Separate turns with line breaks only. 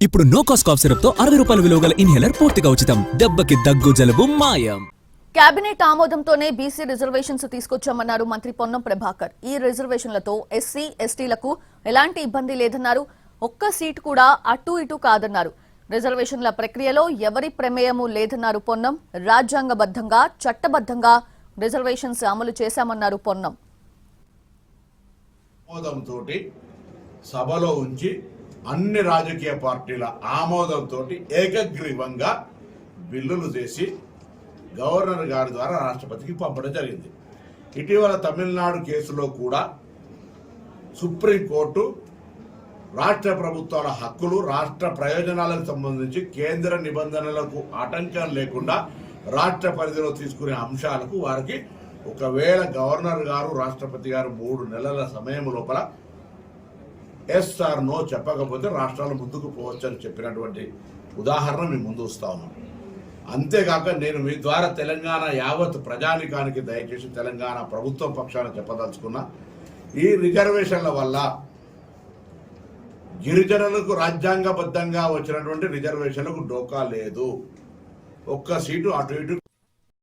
ఇప్పుడు no cost cough syrup తో 60 రూపాయల విలువ గల ఇన్హేలర్ పూర్తిగా ఉచితం. దెబ్బకి దగ్గు జలుబు మాయం.
కేబినెట్ ఆమోదంతోనే బీసీ రిజర్వేషన్స్ తీసుకొచ్చామన్నారు మంత్రి పొన్నం ప్రభాకర్. ఈ రిజర్వేషన్లతో ఎస్సీ ఎస్టీలకు ఎలాంటి ఇబ్బంది లేదన్నారు. ఒక్క సీటు కూడా అటు ఇటు కాదన్నారు. రిజర్వేషన్ల ప్రక్రియలో ఎవరి ప్రమేయము లేదన్నారు పొన్నం. రాజ్యాంగబద్ధంగా చట్టబద్ధంగా రిజర్వేషన్స్ అమలు చేశామన్నారు పొన్నం.
సభలో ఉంచి అన్ని రాజకీయ పార్టీల ఆమోదంతో ఏకగ్రీవంగా బిల్లులు చేసి గవర్నర్ గారి ద్వారా రాష్ట్రపతికి పంపడం జరిగింది. ఇటీవల తమిళనాడు కేసులో కూడా సుప్రీంకోర్టు రాష్ట్ర ప్రభుత్వాల హక్కులు, రాష్ట్ర ప్రయోజనాలకు సంబంధించి కేంద్ర నిబంధనలకు ఆటంకం లేకుండా రాష్ట్ర పరిధిలో తీసుకునే అంశాలకు వారికి ఒకవేళ గవర్నర్ గారు, రాష్ట్రపతి గారు 3 నెలల సమయం లోపల ఎస్ ఆర్ నో చెప్పకపోతే రాష్ట్రాలు ముందుకు పోవచ్చని చెప్పినటువంటి ఉదాహరణ మీ ముందు వస్తా ఉన్నాం. అంతేకాక నేను మీ ద్వారా తెలంగాణ యావత్ ప్రజానికానికి దయచేసి తెలంగాణ ప్రభుత్వం పక్షాన చెప్పదలుచుకున్న ఈ రిజర్వేషన్ల వల్ల గిరిజనులకు రాజ్యాంగబద్ధంగా వచ్చినటువంటి రిజర్వేషన్లకు డోకా లేదు. ఒక్క సీటు అటు ఇటు